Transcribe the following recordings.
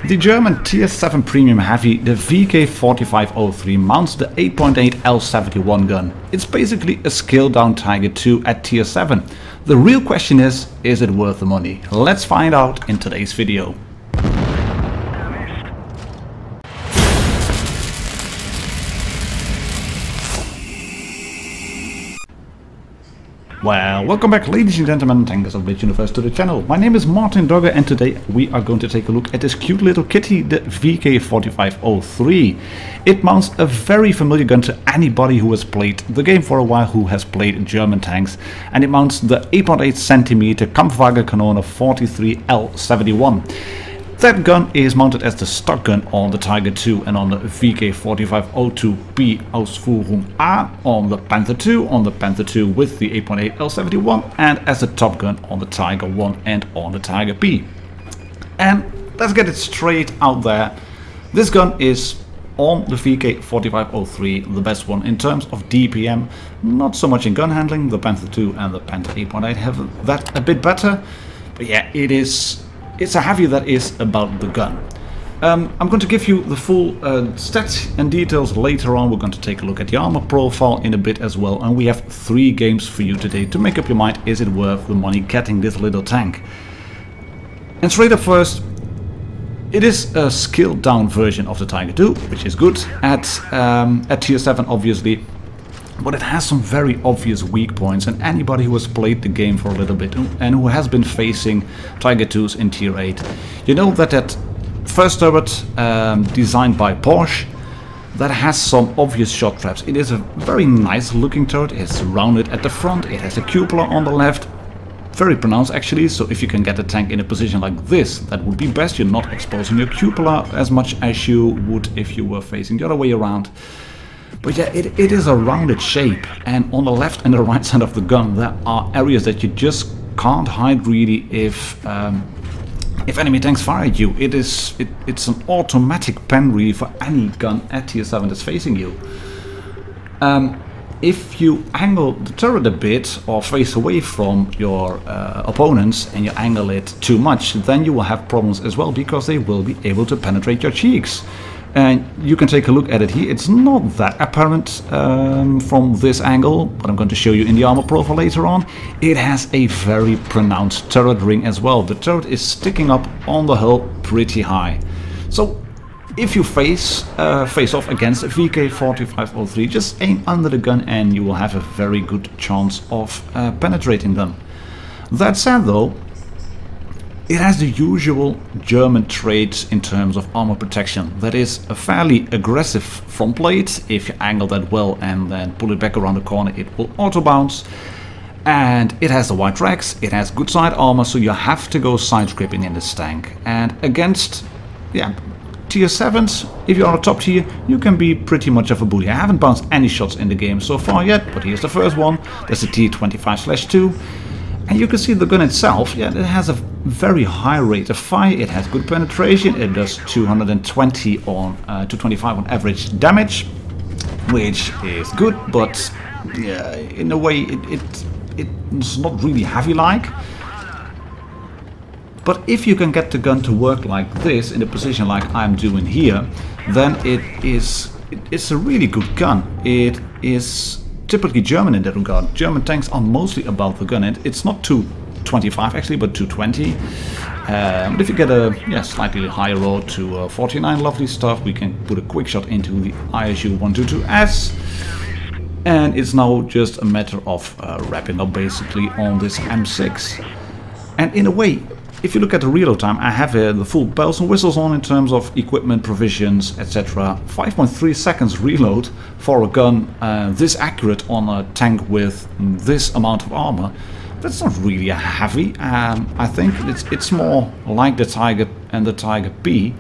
The German Tier 7 Premium Heavy, the VK4503, mounts the 8.8 L71 gun. It's basically a scaled down Tiger II at Tier 7. The real question is it worth the money? Let's find out in today's video. Well, welcome back ladies and gentlemen, tankers of Blitz Universe, to the channel. My name is martindogger and today we are going to take a look at this cute little kitty, the VK4503. It mounts a very familiar gun to anybody who has played the game for a while, who has played German tanks, and it mounts the 8.8 cm Kampfwagenkanone 43L71. That gun is mounted as the stock gun on the Tiger II and on the VK4502B Ausführung A on the Panther II, on the Panther II with the 8.8 L71, and as a top gun on the Tiger I and on the Tiger B. And let's get it straight out there. This gun is on the VK4503 the best one in terms of DPM, not so much in gun handling. The Panther II and the Panther 8.8 have that a bit better, but yeah, it's a heavy that is about the gun. I'm going to give you the full stats and details later on. We're going to take a look at the armor profile in a bit as well, and we have 3 games for you today to make up your mind, is it worth the money getting this little tank? And straight up first, it is a scaled down version of the Tiger II, which is good at Tier 7 obviously. But it has some very obvious weak points, and anybody who has played the game for a little bit and who has been facing Tiger IIs in Tier 8, you know that first turret designed by Porsche, that has some obvious shot traps. It is a very nice looking turret, it's rounded at the front, it has a cupola on the left, very pronounced actually, so if you can get the tank in a position like this, that would be best. You're not exposing your cupola as much as you would if you were facing the other way around. But yeah, it is a rounded shape, and on the left and the right side of the gun there are areas that you just can't hide really if enemy tanks fire at you. It's an automatic pen really for any gun at Tier 7 that's facing you. If you angle the turret a bit or face away from your opponents and you angle it too much, then you will have problems as well, because they will be able to penetrate your cheeks. And you can take a look at it here. It's not that apparent from this angle, but I'm going to show you in the armor profile later on. It has a very pronounced turret ring as well. The turret is sticking up on the hull pretty high. So if you face off against a VK4503, just aim under the gun and you will have a very good chance of penetrating them. That said though, it has the usual German traits in terms of armor protection. That is a fairly aggressive front plate. If you angle that well and then pull it back around the corner, it will auto bounce. And it has the wide tracks, it has good side armor, so you have to go side scripting in this tank. And against Tier 7s, if you're on a top tier, you can be pretty much of a bully. I haven't bounced any shots in the game so far yet, but here's the first one. That's a T25/2. And you can see the gun itself, yeah, it has a very high rate of fire, it has good penetration, it does 220 on 225 on average damage, which is good, but yeah, in a way it's not really heavy-like. But if you can get the gun to work like this, in a position like I'm doing here, then it's a really good gun. It is typically German in that regard. German tanks are mostly about the gun, and it's not 225 actually, but 220. But if you get a slightly higher roll to 49, lovely stuff, we can put a quick shot into the ISU 122S, and it's now just a matter of wrapping up basically on this M6. And in a way, if you look at the reload time, I have the full bells and whistles on in terms of equipment, provisions, etc. 5.3 seconds reload for a gun this accurate on a tank with this amount of armor. That's not really a heavy. I think it's more like the Tiger and the Tiger B.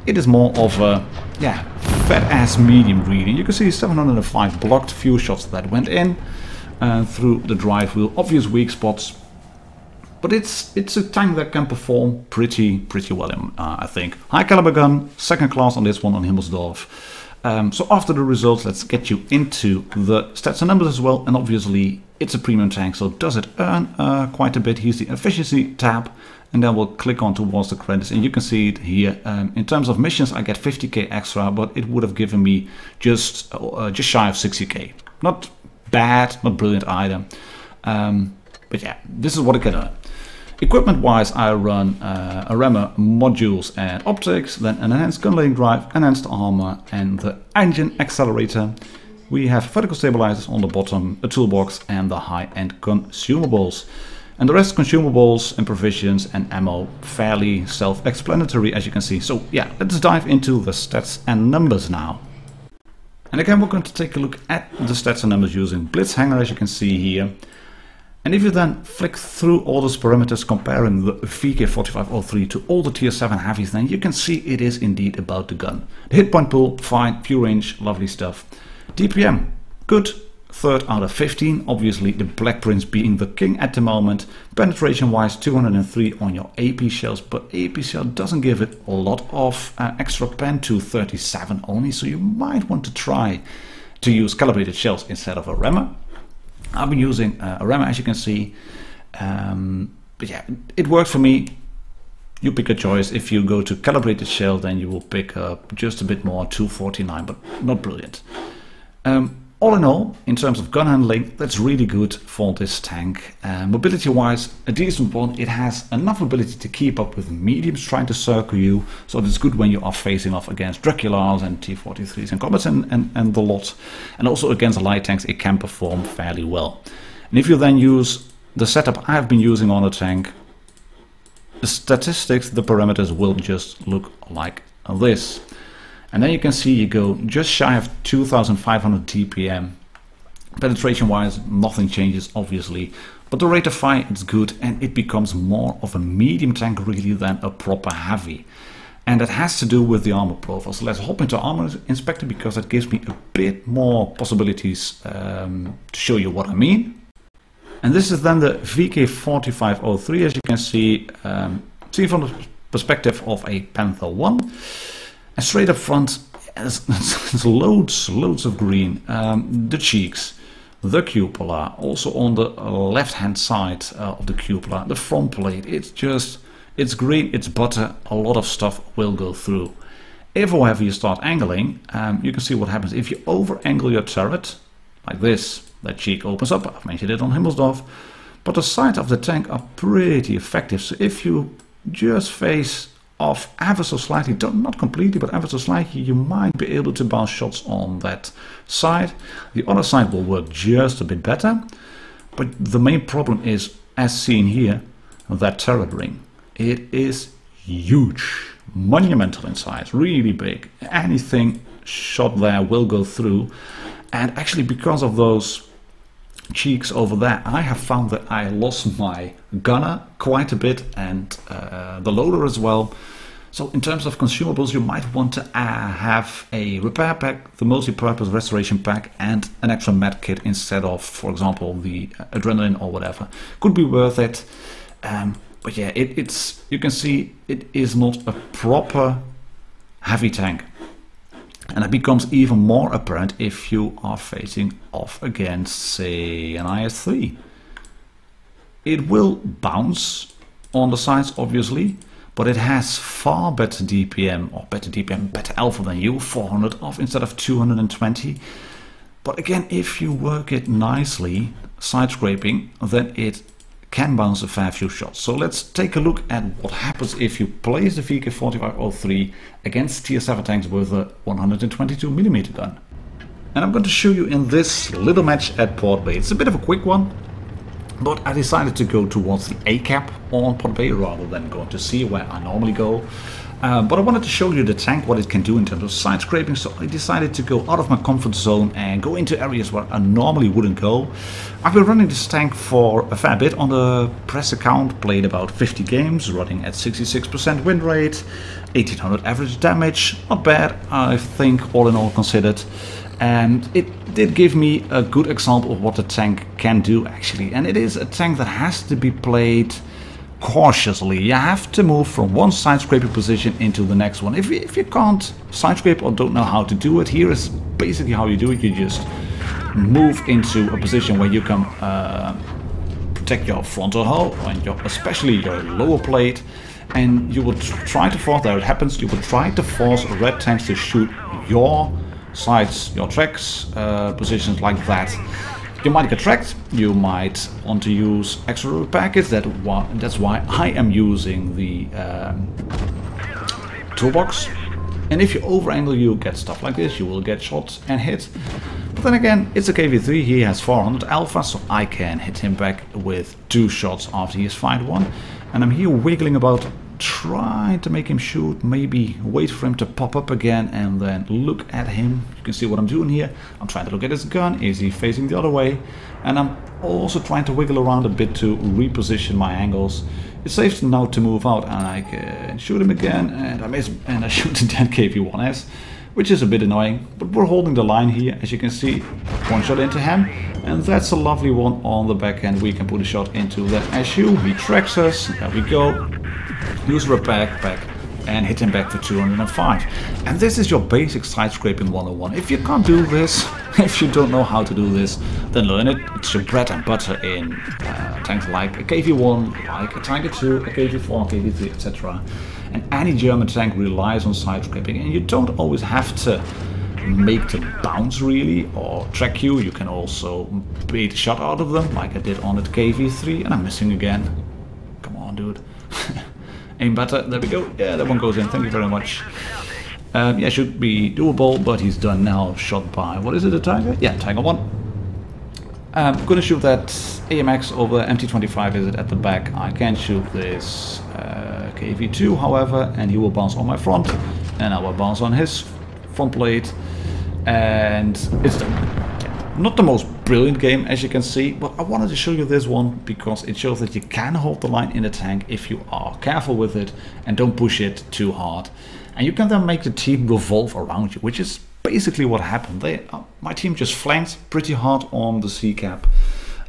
It is more of a fat ass medium really. You can see 705 blocked, few shots that went in through the drive wheel. Obvious weak spots. But it's a tank that can perform pretty well, I think. High caliber gun, second class on this one on Himmelsdorf. So after the results, let's get you into the stats and numbers as well. And obviously, it's a premium tank, so does it earn quite a bit? Here's the efficiency tab. and then we'll click on towards the credits, and you can see it here. In terms of missions, I get 50k extra, but it would have given me just shy of 60k. Not bad, not brilliant either, but yeah, this is what it can earn. Equipment wise, I run Armour modules and optics, then an enhanced gun loading drive, enhanced armor, and the engine accelerator. We have vertical stabilizers on the bottom, a toolbox, and the high-end consumables. And the rest consumables and provisions and ammo, fairly self-explanatory as you can see. So yeah, let's dive into the stats and numbers now. And again, we're going to take a look at the stats and numbers using Blitz Hanger, as you can see here. And if you then flick through all those parameters comparing the VK4503 to all the tier 7 heavies, then you can see it is indeed about the gun. The hit point pool, fine, view range, lovely stuff. DPM, good, 3rd out of 15, obviously the Black Prince being the king at the moment. Penetration wise, 203 on your AP shells, but AP shell doesn't give it a lot of extra pen, to 37 only, so you might want to try to use calibrated shells instead of a rammer. I've been using a rammer, as you can see, but yeah, it worked for me. You pick a choice. If you go to calibrated shell, then you will pick up just a bit more, 249, but not brilliant. All in all, in terms of gun handling, that's really good for this tank. Mobility wise, a decent one. It has enough ability to keep up with mediums trying to circle you, so it's good when you are facing off against Draculars and T-43s and Comets and the lot. And also against light tanks, it can perform fairly well. And if you then use the setup I've been using on the tank, the statistics, the parameters will just look like this. And then you can see you go just shy of 2500 TPM. Penetration wise, nothing changes obviously, but the rate of fire is good, and it becomes more of a medium tank really than a proper heavy. And that has to do with the armor profile. So let's hop into Armor Inspector, because that gives me a bit more possibilities to show you what I mean. And this is then the VK4503, as you can see, seen from the perspective of a Panther 1. And straight up front, there's loads of green. The cheeks, the cupola, also on the left hand side of the cupola, the front plate, it's green, it's butter, a lot of stuff will go through. If however you start angling, you can see what happens. If you over angle your turret, like this, that cheek opens up. I've mentioned it on Himmelsdorf, but the sides of the tank are pretty effective. So if you just face off ever so slightly, not completely, but ever so slightly, you might be able to bounce shots on that side. The other side will work just a bit better, but the main problem is, as seen here, that turret ring. It is huge, monumental in size, really big. Anything shot there will go through, and actually because of those cheeks over there, I have found that I lost my gunner quite a bit, and the loader as well. So in terms of consumables, you might want to have a repair pack, the multi-purpose restoration pack, and an extra med kit instead of, for example, the adrenaline or whatever. Could be worth it, but yeah, it's you can see it is not a proper heavy tank. And it becomes even more apparent if you are facing off against, say, an IS-3. It will bounce on the sides, obviously, but it has far better DPM, or better alpha than you, 400 off instead of 220. But again, if you work it nicely, side scraping, then it can bounce a fair few shots. So let's take a look at what happens if you place the VK4503 against tier 7 tanks with a 122mm gun. And I'm going to show you in this little match at Port Bay. It's a bit of a quick one, but I decided to go towards the A cap on Port Bay rather than going to C where I normally go. But I wanted to show you the tank, what it can do in terms of side scraping, so I decided to go out of my comfort zone and go into areas where I normally wouldn't go. I've been running this tank for a fair bit on the press account, played about 50 games, running at 66% win rate, 1800 average damage, not bad I think all in all considered. And it did give me a good example of what the tank can do actually, and it is a tank that has to be played cautiously. You have to move from one side scraping position into the next one. If you can't side scrape or don't know how to do it, here is basically how you do it. You just move into a position where you can protect your frontal hull and especially your lower plate, and you will try to force, there it happens, you will try to force red tanks to shoot your sides, your tracks, positions like that. You might get tracked, you might want to use extra packets, that's why I am using the toolbox. And if you over-angle, you get stuff like this, you will get shot and hit. But then again, it's a KV3, he has 400 alpha, so I can hit him back with 2 shots after he has fired 1. And I'm here wiggling about, trying to make him shoot, maybe wait for him to pop up again and then look at him. You can see what I'm doing here. I'm trying to look at his gun, is he facing the other way? And I'm also trying to wiggle around a bit to reposition my angles. It's safe now to move out, and I can shoot him again, and I miss, and I shoot the dead KV1S, which is a bit annoying, but we're holding the line here. As you can see, 1 shot into him, and that's a lovely one on the backhand. We can put a shot into that SU, he tracks us, there we go, use a backpack, and hit him back for 205. And this is your basic side scraping 101. If you can't do this, if you don't know how to do this, then learn it. It's your bread and butter in tanks like a KV1, like a Tiger 2, a KV4, a KV3, etc. And any German tank relies on side scraping, and you don't always have to make them bounce really or track you. You can also bait a shot out of them, like I did on the KV3, and I'm missing again. Come on, dude. Aim better, there we go. Yeah, that one goes in, thank you very much. Yeah, should be doable, but he's done now, shot by, what is it, a Tiger? Yeah, Tiger 1. I'm gonna shoot that AMX over MT25, is it, at the back. I can shoot this KV2, however, and he will bounce on my front, and I will bounce on his front plate, and it's done. Yeah. Not the most brilliant game, as you can see, but I wanted to show you this one because it shows that you can hold the line in the tank if you are careful with it and don't push it too hard. And you can then make the team revolve around you, which is basically what happened. My team just flanked pretty hard on the C cap.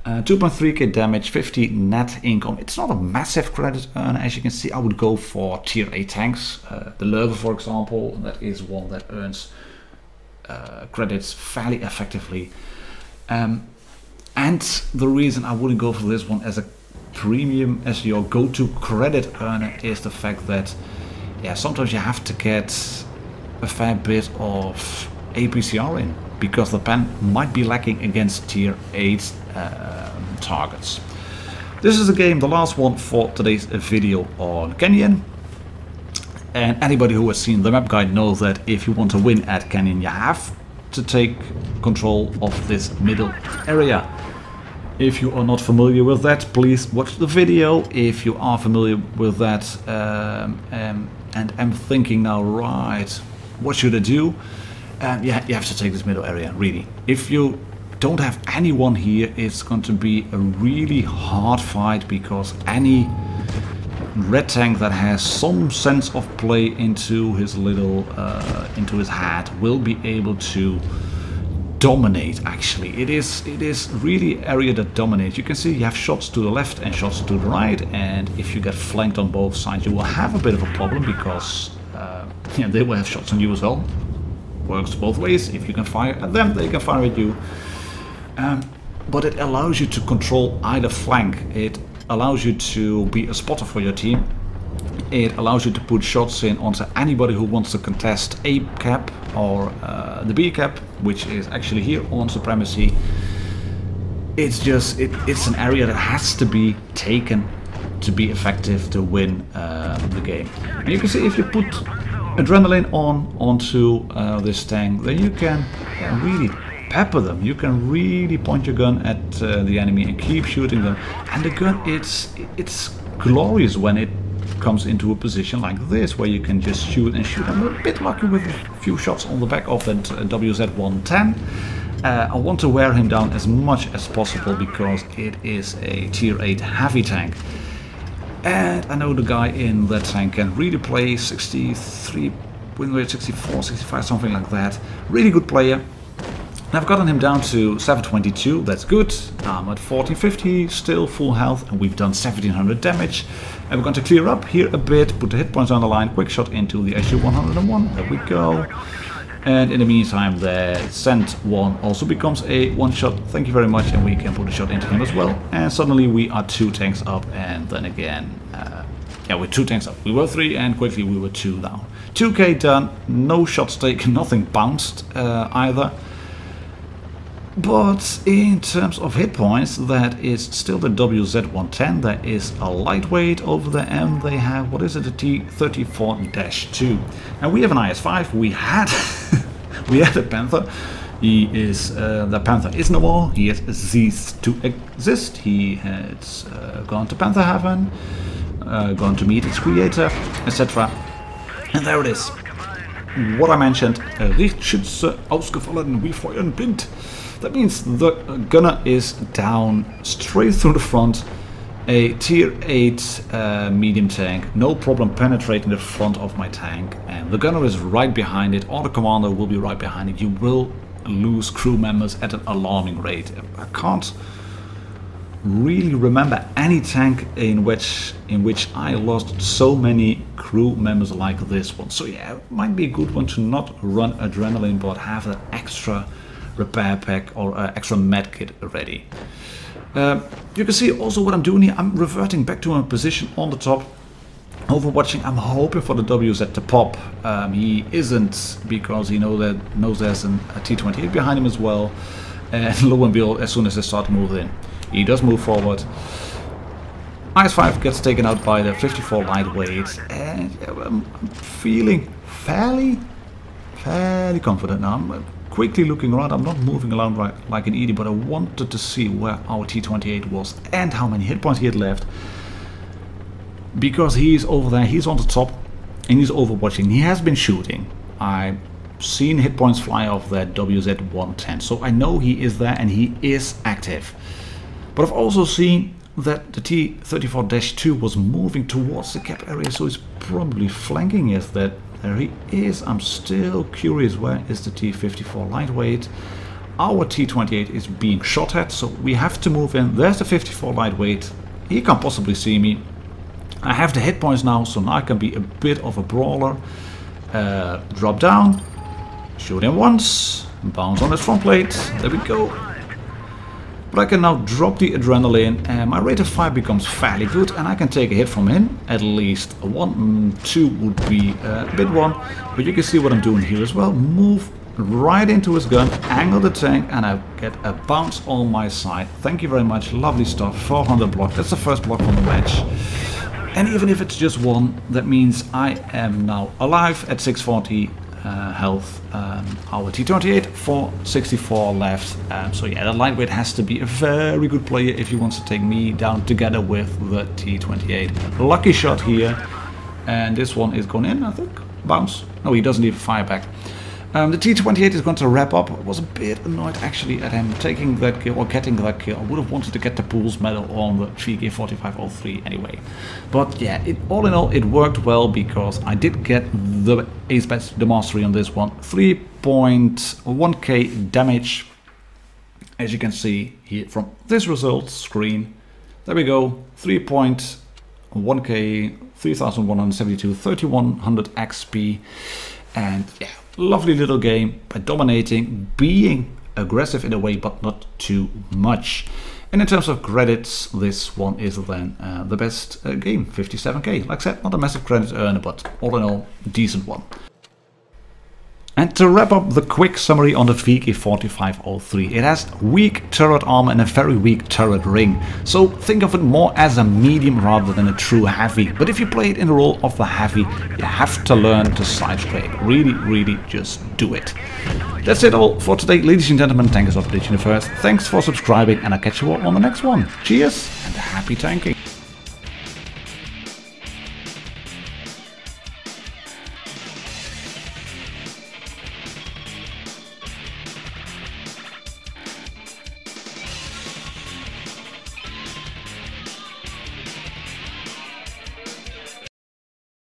2.3k damage, 50 net income. It's not a massive credit earner, as you can see. I would go for tier 8 tanks. The Lurver, for example, that is one that earns credits fairly effectively. And the reason I wouldn't go for this one as a premium, as your go-to credit earner, is the fact that, yeah, sometimes you have to get a fair bit of APCR in, because the pen might be lacking against tier 8 targets. This is a game, the last one for today's video on Kenyon. And anybody who has seen the map guide knows that if you want to win at Kenyon, you have to take control of this middle area. If you are not familiar with that, please watch the video. If you are familiar with that and I'm thinking now, right, what should I do? Yeah, you have to take this middle area, really. If you don't have anyone here, it's going to be a really hard fight, because any red tank that has some sense of play into his little into his head will be able to dominate. Actually, it is really area that dominates. You can see you have shots to the left and shots to the right, and if you get flanked on both sides, you will have a bit of a problem, because yeah, they will have shots on you as well. Works both ways. If you can fire at them, they can fire at you. But it allows you to control either flank. It allows you to be a spotter for your team. It allows you to put shots in onto anybody who wants to contest A cap or the B cap, which is actually here on Supremacy. It's just, it's an area that has to be taken to be effective to win the game. And you can see if you put adrenaline onto this tank, then you can really pepper them. You can really point your gun at the enemy and keep shooting them. And the gun, it's glorious when it comes into a position like this, where you can just shoot and shoot. I'm a bit lucky with a few shots on the back of that WZ-110. I want to wear him down as much as possible, because it is a tier 8 heavy tank. And I know the guy in that tank can really play 63, win rate 64, 65, something like that. Really good player. And I've gotten him down to 722, that's good. I'm at 1450, still full health, and we've done 1700 damage. And we're going to clear up here a bit, put the hit points on the line, quick shot into the SU-101, there we go. And in the meantime, the Send 1 also becomes a one-shot. Thank you very much, and we can put a shot into him as well. And suddenly we are 2 tanks up, and then again, yeah, we're 2 tanks up. We were 3, and quickly we were 2 down. 2k done, no shots taken, nothing bounced either. But in terms of hit points, that is still the WZ-110. There is a lightweight over there, and they have, what is it, a T-34-2. And we have an IS-5. We had we had a Panther. He is the Panther is no more. He has ceased to exist. He has gone to Panther Heaven, gone to meet its creator, etc. And there it is. What I mentioned, Richtschütze ausgefallen, we feuern blind. That means the gunner is down straight through the front. A tier 8 medium tank, no problem penetrating the front of my tank. And the gunner is right behind it, or the commander will be right behind it. You will lose crew members at an alarming rate. I can't really remember any tank in which I lost so many crew members like this one. So yeah, it might be a good one to not run adrenaline, but have an extra repair pack or extra med kit ready. You can see also what I'm doing here. I'm reverting back to my position on the top, overwatching. I'm hoping for the WZ to pop. He isn't, because he knows there's a T-28 behind him as well. And lo and behold, as soon as they start to move in, he does move forward. IS-5 gets taken out by the 54 lightweight, and I'm feeling fairly confident now. I'm quickly looking around. I'm not moving around like an idiot, but I wanted to see where our T-28 was and how many hit points he had left. Because he's over there, he's on the top, and he's overwatching. He has been shooting. I've seen hit points fly off that WZ-110, so I know he is there and he is active. But I've also seen that the T-34-2 was moving towards the cap area, so he's probably flanking us. That there he is. I'm still curious, where is the T-54 lightweight? Our T-28 is being shot at, so we have to move in. There's the 54 lightweight. He can't possibly see me. I have the hit points now, so now I can be a bit of a brawler. Drop down, shoot him once, bounce on his front plate. There we go. But I can now drop the adrenaline, and my rate of fire becomes fairly good, and I can take a hit from him. At least 1, 2 would be a bit one, but you can see what I'm doing here as well. Move right into his gun, angle the tank, and I get a bounce on my side. Thank you very much, lovely stuff. 400 block, that's the first block from the match. And even if it's just one, that means I am now alive at 640 health. Our T-28, 464 left. So yeah, the lightweight has to be a very good player if he wants to take me down together with the T-28. Lucky shot here, and this one is going in, I think. Bounce. No, he doesn't even fire back. The T-28 is going to wrap up. I was a bit annoyed actually at him taking that kill, or getting that kill. I would have wanted to get the Pools medal on the VK4503 anyway. But yeah, all in all, it worked well, because I did get the ace badge, the mastery on this one. 3.1k damage, as you can see here from this results screen. There we go, 3.1k, 3172, 3100 XP, and yeah. Lovely little game by dominating, being aggressive in a way, but not too much. And in terms of credits, this one is then the best game, 57k. Like I said, not a massive credit earner, but all in all, decent one. And to wrap up the quick summary on the VK4503, it has weak turret armor and a very weak turret ring. So think of it more as a medium rather than a true heavy. But if you play it in the role of the heavy, you have to learn to side scrape. Really just do it. That's it all for today, ladies and gentlemen. Thanks for watching the first. Thanks for subscribing, and I'll catch you all on the next one. Cheers and happy tanking.